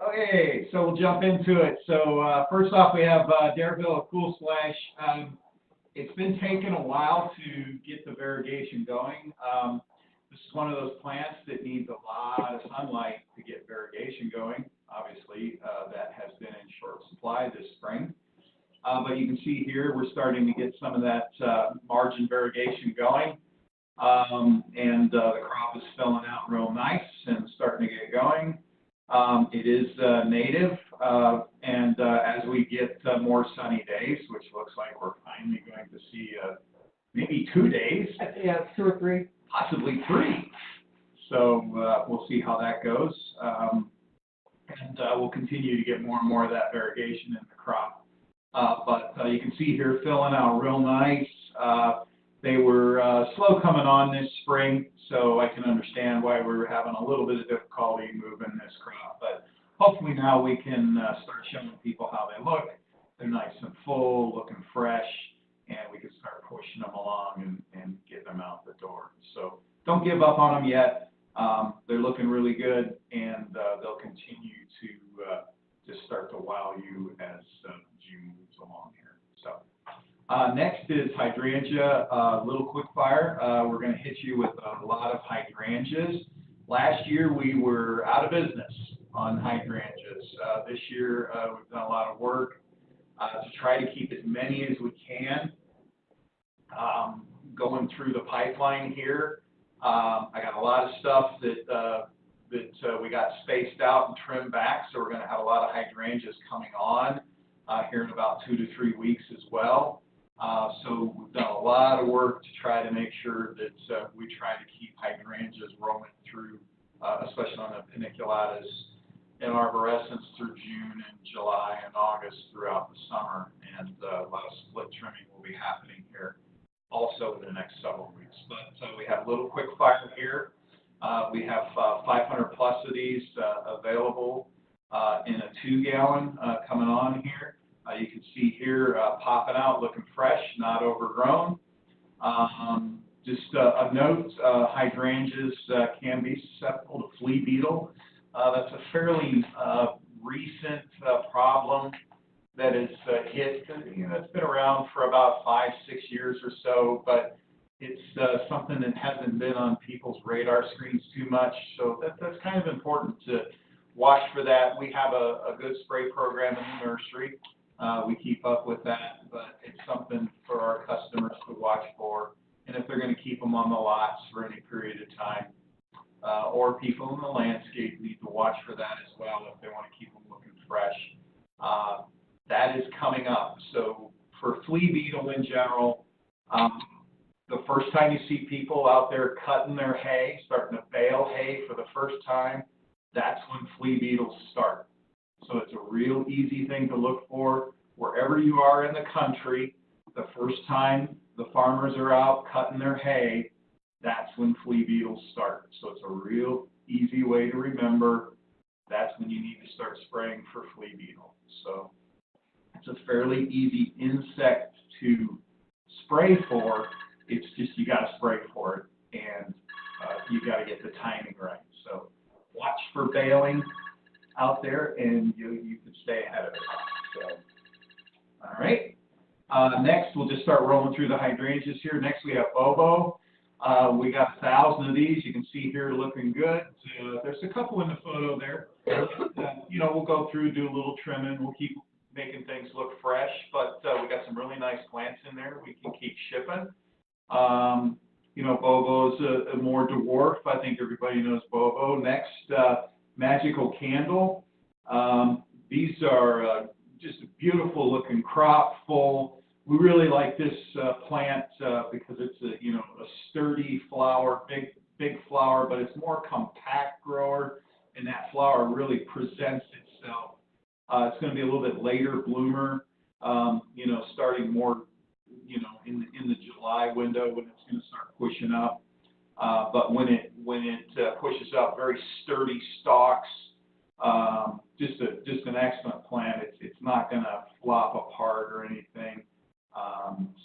Okay, so we'll jump into it. So first off, we have Dareville Cool Slash. It's been taking a while to get the variegation going. This is one of those plants that needs a lot of sunlight to get variegation going. Obviously, that has been in short supply this spring. But you can see here we're starting to get some of that margin variegation going. And the crop is filling out real nice and starting to get going. It is native, and as we get more sunny days, which looks like we're finally going to see maybe 2 days. Yeah, 2 or 3. Possibly 3. So we'll see how that goes. And we'll continue to get more and more of that variegation in the crop. But you can see here filling out real nice. They were slow coming on this spring, so I can understand why we were having a little bit of difficulty moving this crop. But hopefully now we can start showing people how they look. They're nice and full, looking fresh, and we can start pushing them along and get them out the door. So don't give up on them yet. They're looking really good, and they'll continue to just start to wow you as June moves along here. So. Next is hydrangea, little quick fire. We're going to hit you with a lot of hydrangeas. Last year we were out of business on hydrangeas. This year we've done a lot of work to try to keep as many as we can going through the pipeline here. I got a lot of stuff that we got spaced out and trimmed back, so we're going to have a lot of hydrangeas coming on here in about 2 to 3 weeks as well. So we've done a lot of work to try to make sure that we try to keep hydrangeas rolling through, especially on the paniculatas and arborescens through June and July and August throughout the summer. And a lot of split trimming will be happening here also in the next several weeks. But we have a little quick fire here. We have 500 plus of these available in a 2-gallon coming on here. You can see here popping out, looking fresh, not overgrown. Just a note, hydrangeas can be susceptible to flea beetle. That's a fairly recent problem that has hit. It's been around for about 5, 6 years or so, but it's something that hasn't been on people's radar screens too much. So that's kind of important to watch for that. We have a good spray program in the nursery. We keep up with that, but it's something for our customers to watch for. And if they're going to keep them on the lots for any period of time, or people in the landscape need to watch for that as well if they want to keep them looking fresh. That is coming up. So for flea beetle in general, the first time you see people out there cutting their hay, starting to bale hay for the first time, that's when flea beetles start. So it's a real easy thing to look for wherever you are in the country. The first time the farmers are out cutting their hay, that's when flea beetles start. So it's a real easy way to remember. That's when you need to start spraying for flea beetle. So it's a fairly easy insect to spray for. It's just you got to spray for it, and you got to get the timing right. So watch for baling out there, and you can stay ahead of it. So, all right. Next, we'll just start rolling through the hydrangeas here. Next, we have Bobo. We got 1,000 of these. You can see here looking good. There's a couple in the photo there. We'll go through, do a little trimming. We'll keep making things look fresh, but we got some really nice plants in there we can keep shipping. Bobo's a more dwarf. I think everybody knows Bobo. Next, Magical Candle. These are just a beautiful looking crop, full. We really like this plant because it's a sturdy flower, big flower, but it's more compact grower, and that flower really presents itself. It's going to be a little bit later bloomer, starting more, in the July window when it's going to start pushing up. But when it pushes up, very sturdy stalks. Just an excellent plant. It's not going to flop apart or anything.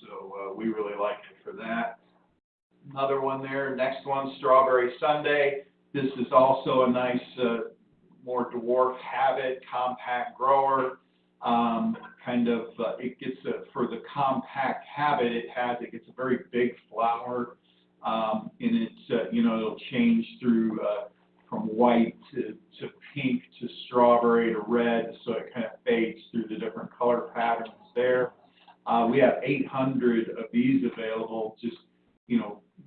So we really like it for that. Another one there. Next one, Strawberry Sundae. This is also a nice more dwarf habit, compact grower. It gets for the compact habit it gets a very big flower, and it's it'll change through from white to pink to strawberry to red, so it kind of fades through the different color patterns there. We have 800 of these available, just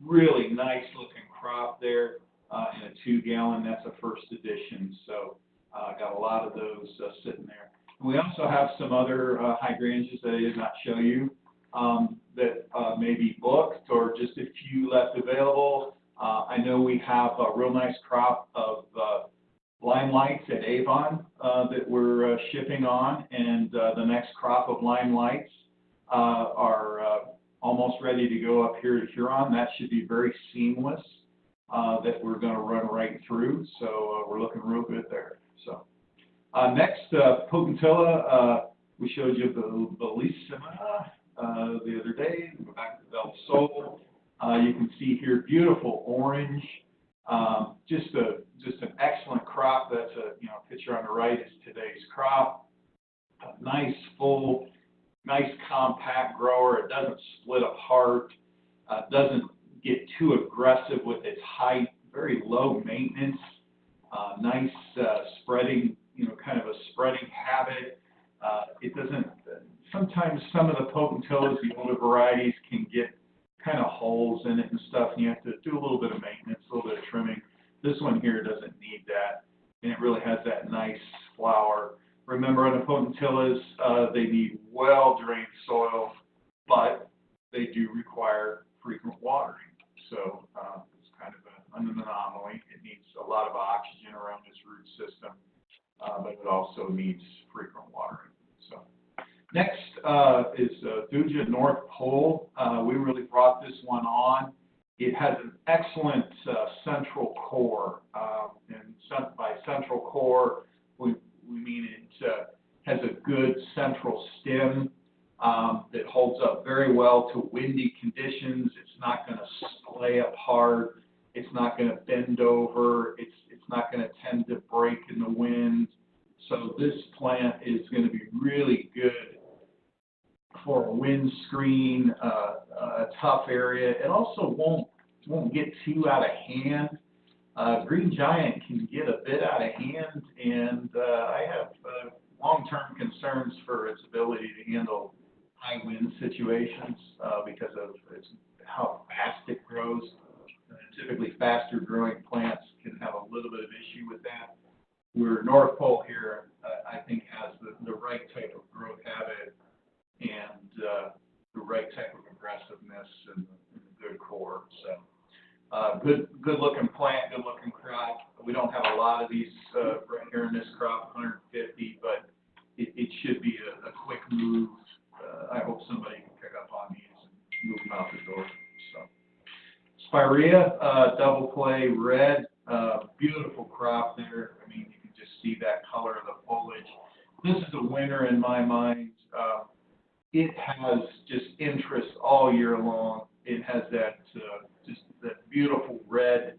really nice looking crop there in a 2-gallon. That's a first edition, so got a lot of those sitting there. We also have some other hydrangeas that I did not show you that may be booked or just a few left available. I know we have a real nice crop of limelights at Avon that we're shipping on, and the next crop of limelights are almost ready to go up here to Huron. That should be very seamless, that we're going to run right through, so we're looking real good there. So next, Potentilla, we showed you the Bellissima the other day. We're back to Del Sol. You can see here beautiful orange, just an excellent crop. That's a picture on the right is today's crop. A nice full, nice compact grower. It doesn't split apart. Doesn't get too aggressive with its height. Very low maintenance. Nice spreading, kind of a spreading habit. It doesn't. Sometimes some of the Potentillas, the older varieties, can get kind of holes in it and stuff, and you have to do a little bit of maintenance, a little bit of trimming. This one here doesn't need that, and it really has that nice flower. Remember, on the Potentillas, they need well-drained soil, but they do require frequent watering. So it's kind of an anomaly. It needs a lot of oxygen around its root system, but it also needs frequent watering. So next is Thuja North Pole. We really brought this one on. It has an excellent central core, and by central core, we mean it has a good central stem that holds up very well to windy conditions. It's not going to splay apart. It's not going to bend over. It's not going to tend to break in the wind. So this plant is going to be really good for a wind screen, a tough area. It also won't get too out of hand. Green Giant can get a bit out of hand, and I have long-term concerns for its ability to handle high wind situations because of how fast it grows. Typically, faster growing plants can have a little bit of issue with that. Where North Pole here, I think, has the right type of growth habit and the right type of aggressiveness and the good core. So good looking plant, good looking crop. We don't have a lot of these right here in this crop, 150, but it should be a quick move. I hope somebody can pick up on these and move them out the door. So Spirea, double play red, beautiful crop there. I mean, you can just see that color of the foliage. This is a winner in my mind. It has just interest all year long. It has that just that beautiful red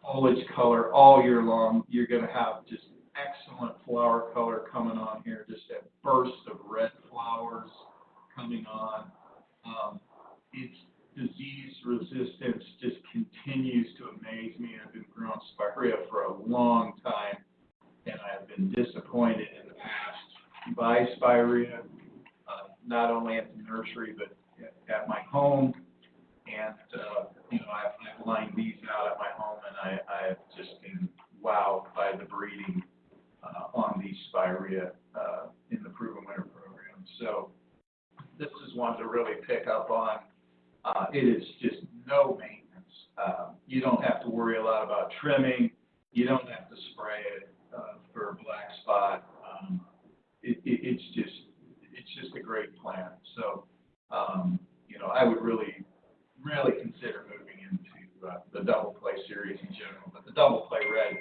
foliage color all year long. You're going to have just excellent flower color coming on here, just that burst of red flowers coming on. Its disease resistance just continues to amaze me. I've been growing Spirea for a long time, and I've been disappointed in the past by Spirea, not only at the nursery but at my home. And I've lined these out at my home, and I've just been wowed by the breeding on these Spirea in the Proven Winner program. So this is one to really pick up on. It is just no maintenance. You don't have to worry a lot about trimming. You don't have to spray it for a black spot. It's just a great plant. So I would really consider moving into the double play series in general. But the double play red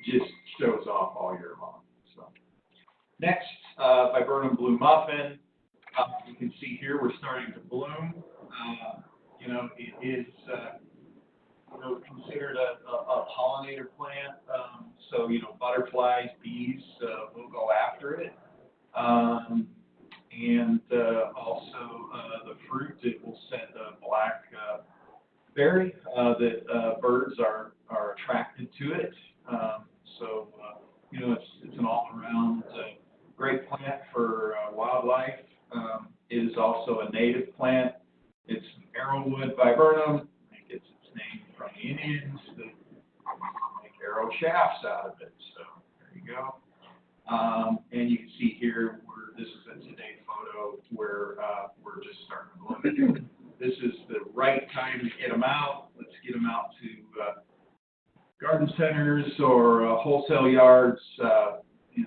just shows off all year long. So next, Viburnum Blue Muffin. You can see here we're starting to bloom. It is considered a pollinator plant. So, butterflies, bees will go after it. Um, and also the fruit, it will send a black berry that birds are attracted to it. So, it's an all-around great plant for wildlife. It is also a native plant. It's arrowwood viburnum. It gets its name from the Indians that make arrow shafts out of it. So there you go. And you can see here, this is a today photo where we're just starting to bloom. This is the right time to get them out. Let's get them out to garden centers or wholesale yards, and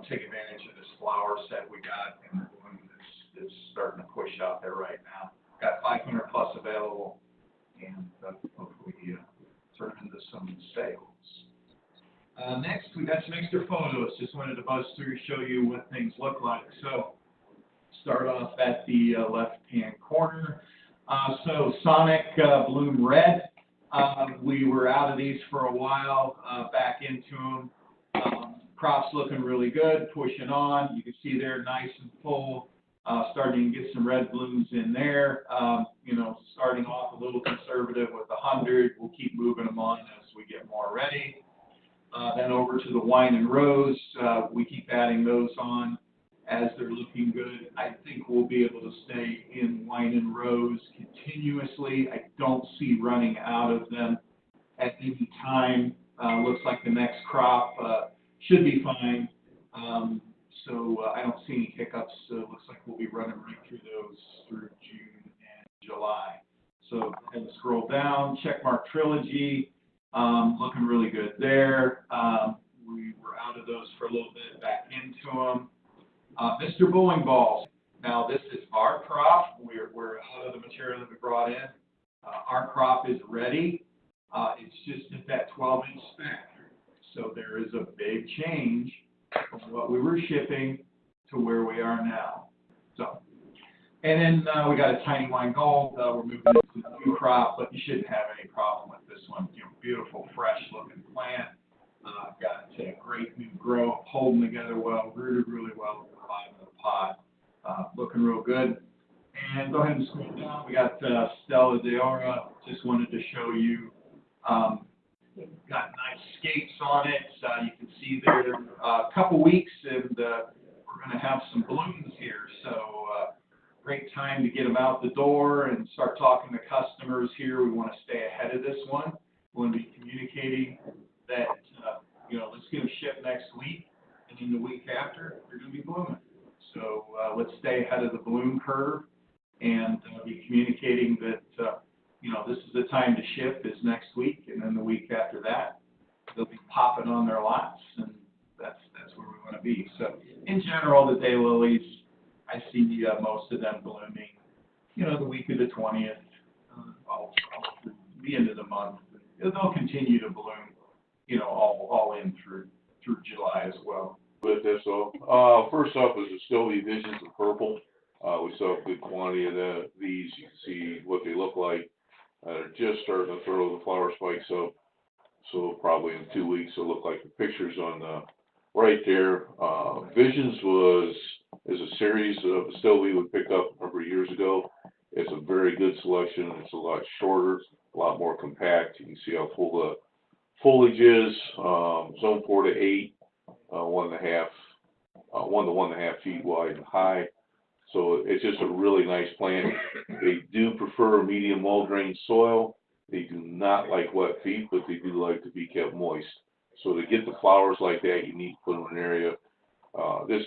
take advantage of this flower set we got, and the bloom is starting to push out there right now. Got 500 plus available, and hopefully turn into some sales. Next, we got some extra photos. Just wanted to buzz through, show you what things look like. So, start off at the left-hand corner. So, Sonic Bloom Red. We were out of these for a while, back into them. Crops looking really good, pushing on. You can see they're nice and full. Starting to get some red blooms in there. Starting off a little conservative with 100. We'll keep moving them on as we get more ready. Then over to the wine and rose. We keep adding those on as they're looking good. I think we'll be able to stay in wine and rose continuously. I don't see running out of them at any time. Looks like the next crop should be fine. So I don't see any hiccups. Looks like we'll be running right through those through June and July. So go ahead and scroll down. Checkmark Trilogy, looking really good there. We were out of those for a little bit, back into them. Mr. Bowling Balls. Now this is our crop. We're out of the material that we brought in. Our crop is ready. It's just at that 12-inch spec. So there is a big change from what we were shipping to where we are now. So, and then we got a Tiny Wine Gold. We're moving into the new crop, but you shouldn't have any problem with this one. Beautiful, fresh-looking plant. Got a great new growth, holding together well, rooted really well at the bottom of the pot. Looking real good. And go ahead and scroll down. We got Stella d'Oro. Just wanted to show you. Got nice scapes on it. You can see there a couple weeks, and we're going to have some blooms here. So great time to get them out the door and start talking to customers here. We want to stay ahead of this one. We want to be communicating that, let's get them shipped next week, and then the week after, they're going to be blooming. So let's stay ahead of the bloom curve and be communicating that, this is the time to ship is next week, and then the week after that, they'll be popping on their lots, and that's where we want to be. So in general, the daylilies, I see most of them blooming, the week of the 20th, all through the end of the month. They'll continue to bloom, all in through July as well. With this, first up is the Stilby Visions of Purple. We saw a good quantity of these. You can see what they look like. They're just starting to throw the flower spikes up, so probably in 2 weeks it'll look like the pictures on the right there. Visions is a series of Stilby we picked up a number of years ago. It's a very good selection. It's a lot shorter, a lot more compact. You can see how full the foliage is. Zone 4 to 8, 1 to 1.5 feet wide and high. So it's just a really nice plant. They do prefer medium well-drained soil. They do not like wet feet, but they do like to be kept moist. So to get the flowers like that, you need to put them in an area. This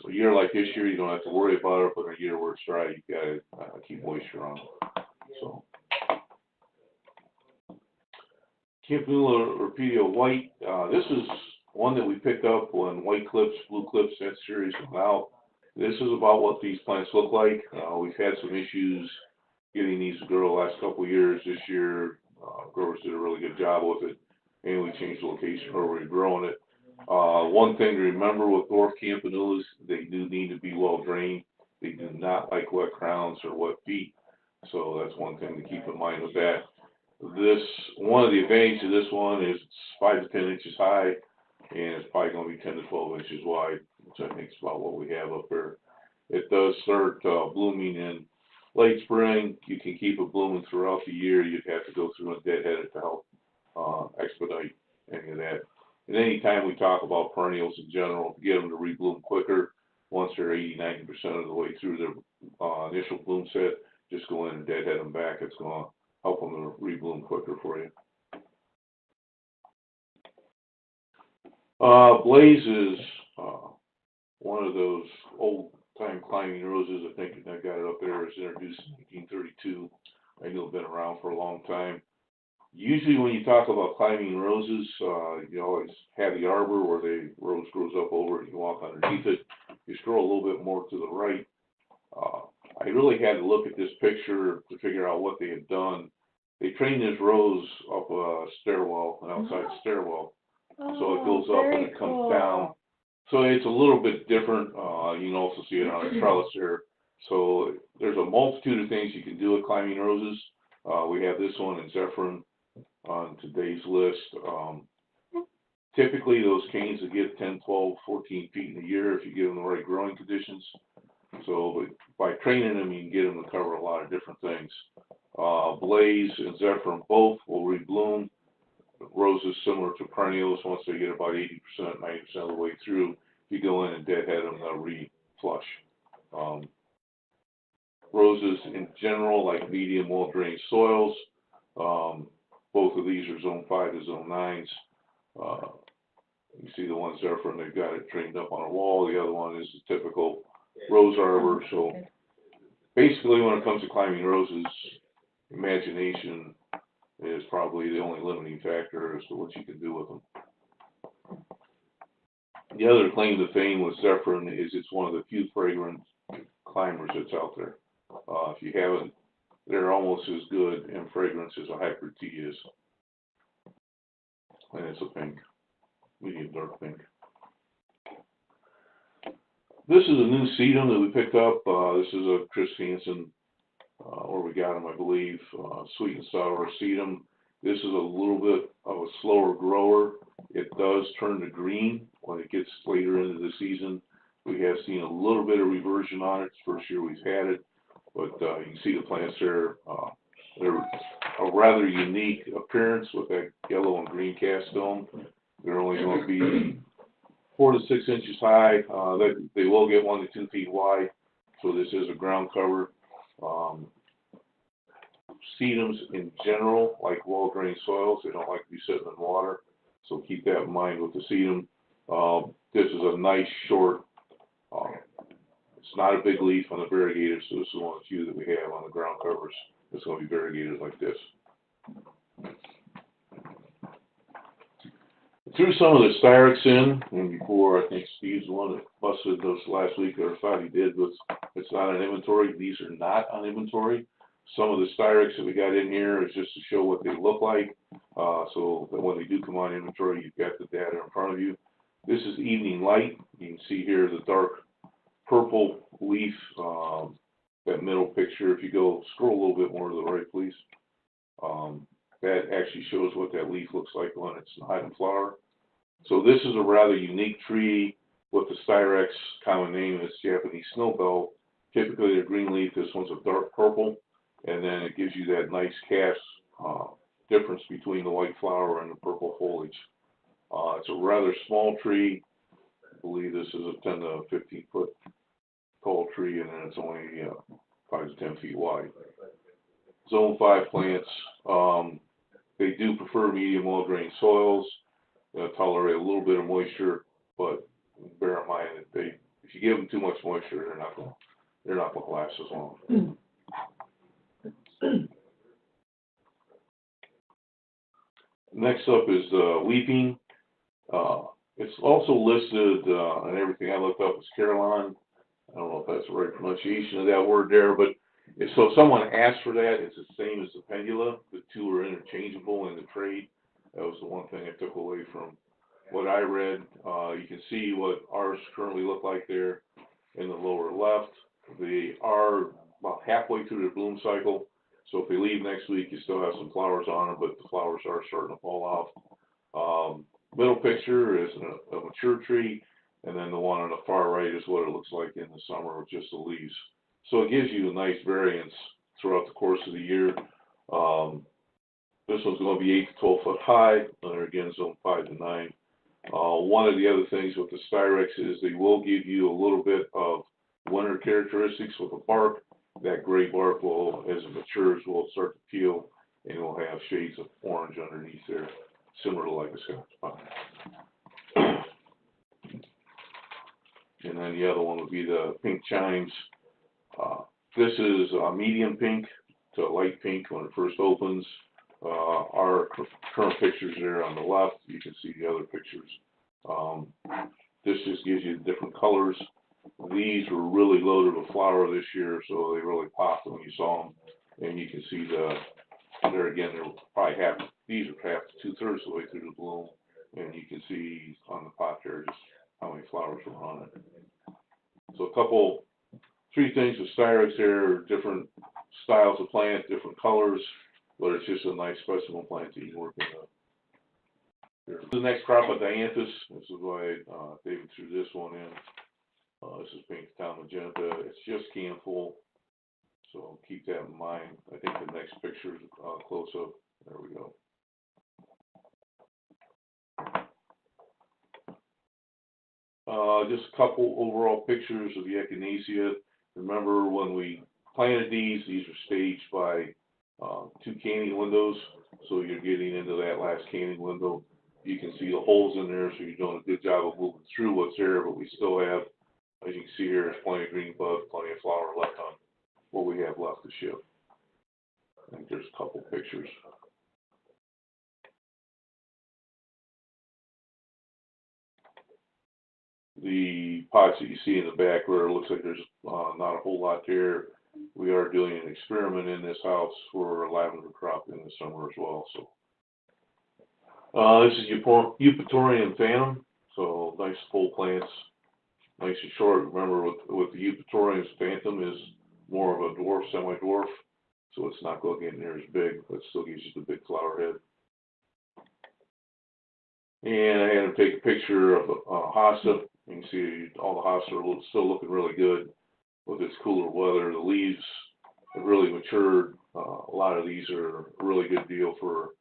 year like this year, you don't have to worry about it, but in a year where it's dry, you gotta keep moisture on them. So Campanula Repedio White. This is one that we picked up when White Clips, Blue Clips, that series went out. This is about what these plants look like. We've had some issues getting these to grow the last couple of years. This year, growers did a really good job with it, and we changed the location where we're growing it. One thing to remember with dwarf campanulas, they do need to be well drained. They do not like wet crowns or wet feet, so that's one thing to keep in mind with that. One of the advantages of this one is it's 5 to 10 inches high, and it's probably gonna be 10 to 12 inches wide, which I think is about what we have up there. It does start, blooming in late spring. You can keep it blooming throughout the year. You'd have to go through and deadhead it to help, expedite any of that. And anytime we talk about perennials in general, to get them to rebloom quicker, once they're 80–90% of the way through their, initial bloom set, just go in and deadhead them back. It's gonna help them to rebloom quicker for you. Blaze is, one of those old-time climbing roses. I think I got it up there. It was introduced in 1932. I know it's been around for a long time. Usually when you talk about climbing roses, you always have the arbor where the rose grows up over it and you walk underneath it. You scroll a little bit more to the right. I really had to look at this picture to figure out what they had done. They trained this rose up a stairwell, an outside stairwell. So it goes up and it comes down. So it's a little bit different. You can also see it on a trellis here. So there's a multitude of things you can do with climbing roses. We have this one in Zephyrin on today's list. Typically those canes will get 10, 12, 14 feet in a year if you give them the right growing conditions. So but by training them, you can get them to cover a lot of different things. Blaze and Zephyrin both will rebloom. Roses similar to perennials, once they get about 80%, 90% of the way through, if you go in and deadhead them, they'll re-flush. Roses in general like medium well-drained soils. Both of these are zone 5 to zone 9s. You see the one Zephyrin, they've got it trained up on a wall. The other one is the typical rose arbor. So basically when it comes to climbing roses, imagination is probably the only limiting factor as to what you can do with them. The other claim to fame with Zephyrin is it's one of the few fragrant climbers that's out there. If you haven't, they're almost as good in fragrance as a hybrid tea is. And it's a pink, medium dark pink. This is a new sedum that we picked up. This is a Chris Hansen, where we got them, I believe, sweet and sour sedum. This is a little bit of a slower grower. It does turn to green when it gets later into the season. We have seen a little bit of reversion on it. It's the first year we've had it, but you can see the plants there. They're a rather unique appearance with that yellow and green cast stone. They're only going to be 4 to 6 inches high. They will get 1 to 2 feet wide, so this is a ground cover. Sedums in general like well-drained soils. They don't like to be sitting in water, so keep that in mind with the sedum. This is a nice short, it's not a big leaf on the variegated, so this is one of the few that we have on the ground covers. It's going to be variegated like this. Threw some of the Styrex in, and before I think Steve's the one that busted those last week, or thought he did, but it's not on inventory. These are not on inventory. Some of the Styrex that we got in here is just to show what they look like, so that when they do come on inventory, you've got the data in front of you. This is Evening Light. You can see here the dark purple leaf, that middle picture. If you go scroll a little bit more to the right, please. That actually shows what that leaf looks like when it's not in flower. So this is a rather unique tree with the Styrex common name is Japanese snowbell. Typically they're green leaf. This one's a dark purple, and then it gives you that nice cast difference between the white flower and the purple foliage. It's a rather small tree. I believe this is a 10 to 15 foot tall tree, and then it's only 5 to 10 feet wide. Zone 5 plants, they do prefer medium well-drained soils. Tolerate a little bit of moisture, but bear in mind that if you give them too much moisture, they're not going to last as long. Next up is weeping. It's also listed on everything I looked up as Caroline. I don't know if that's the right pronunciation of that word there, but so if someone asks for that, it's the same as the pendula. The two are interchangeable in the trade. That was the one thing I took away from what I read. You can see what ours currently look like there in the lower left. They are about halfway through their bloom cycle, So if they leave next week, you still have some flowers on them, but the flowers are starting to fall off. Middle picture is a mature tree, and then the one on the far right is what it looks like in the summer with just the leaves. So it gives you a nice variance throughout the course of the year. This one's going to be 8 to 12 foot high, and again, zone 5 to 9. One of the other things with the Styrex is they will give you a little bit of winter characteristics with the bark. That gray bark will, as it matures, will start to peel, and it will have shades of orange underneath there, similar to like a Scotch pine. And then the other one would be the pink chimes. This is a medium pink to light pink when it first opens. Our current pictures there on the left, you can see the other pictures. This just gives you different colors. These were really loaded with flower this year, so they really popped when you saw them. And you can see there again, they're probably these are half to 2/3 of the way through the bloom. And you can see on the pot there just how many flowers were on it. So three things with Styrex here, different styles of plant, different colors, but it's just a nice specimen plant that you can work with. The next crop of dianthus, this is why David threw this one in. This is pink town magenta. It's just can full, so keep that in mind. I think the next picture is close up. There we go. Just a couple overall pictures of the echinacea. Remember when we planted these were staged by 2 canning windows, so you're getting into that last canning window. You can see the holes in there, so you're doing a good job of moving through what's there, but we still have, as you can see here, there's plenty of green bud, plenty of flower left on what we have left to ship. I think there's a couple pictures. The pots that you see in the back where it looks like there's not a whole lot there, we are doing an experiment in this house for a lavender crop in the summer as well. So this is Eupatorium phantom, so nice full plants, nice and short. Remember with the Eupatorium, phantom is more of a dwarf, semi-dwarf, so it's not going to get near as big, but still gives you the big flower head. And I had him take a picture of hosta. You can see all the hosta are still looking really good with this cooler weather. The leaves have really matured. A lot of these are a really good deal for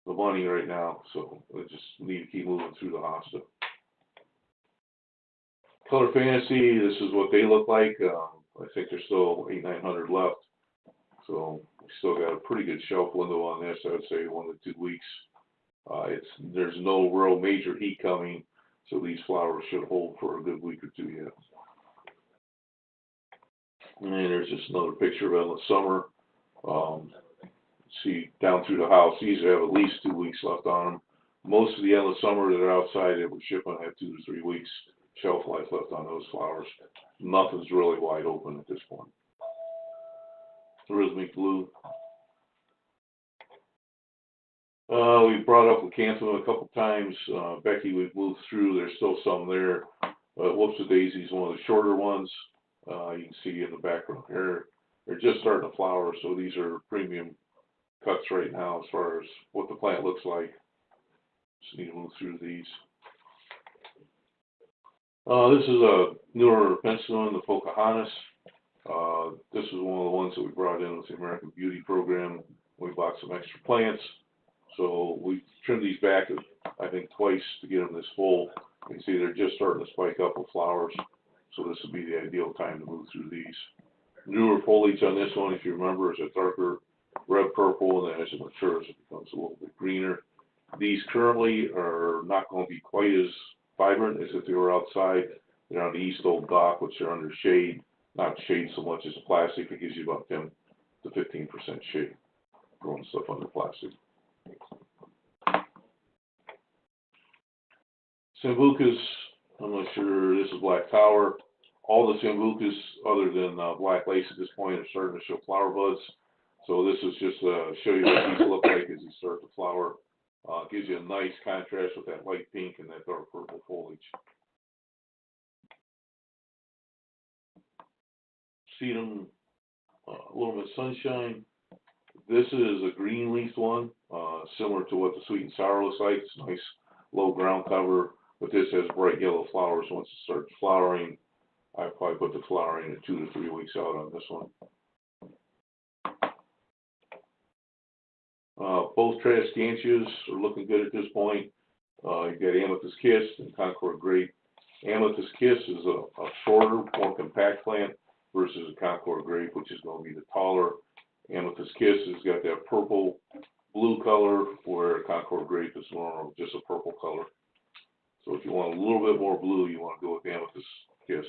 the money right now, so we just need to keep moving through the hosta. Color Fantasy, this is what they look like. I think there's still 800-900 left, so we still got a pretty good shelf window on this. I would say 1 to 2 weeks. There's no real major heat coming, so these flowers should hold for a good week or 2 yet. And there's just another picture of it in the summer. See down through the house, these have at least 2 weeks left on them. Most of the endless summer that are outside that we're shipping have 2 to 3 weeks shelf life left on those flowers. Nothing's really wide open at this point. Rhythmic blue. We brought up Leucanthemum a couple times. Becky, we've moved through. There's still some there. Whoops-a-daisy is one of the shorter ones. You can see in the background here. They're just starting to flower, so these are premium cuts right now as far as what the plant looks like. Just need to move through these. This is a newer penstemon, the Pocahontas. This is one of the ones that we brought in with the American Beauty program. We bought some extra plants. So we trimmed these back, I think, twice to get them this full. You can see they're just starting to spike up with flowers. So this would be the ideal time to move through these. Newer foliage on this one, if you remember, is a darker red purple, and then as it matures, it becomes a little bit greener. These currently are not going to be quite as vibrant as if they were outside. They're on the East Old Dock, which are under shade. Not shade so much as a plastic. It gives you about 10 to 15% shade growing stuff under plastic. Sambucas, I'm not sure, this is Black Tower. All the Sambucas, other than Black Lace at this point, are starting to show flower buds. So this is just to show you what these look like as they start to flower. Gives you a nice contrast with that light pink and that dark purple foliage. Sedum, a little bit of sunshine. This is a green leaf one, similar to what the sweet and sour looks like. It's nice low ground cover, but this has bright yellow flowers. Once it starts flowering, I probably put the flowering at 2 to 3 weeks out on this one. Both Trascantias are looking good at this point. You've got Amethyst Kiss and Concord Grape. Amethyst Kiss is a shorter, more compact plant versus a Concord Grape, which is going to be the taller. Amethyst Kiss has got that purple blue color, where Concord Grape is more just a purple color. So if you want a little bit more blue, you want to go with Amethyst Kiss.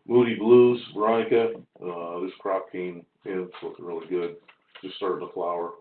Moody Blues, Veronica, this crop came in, it's looking really good. Just starting to flower.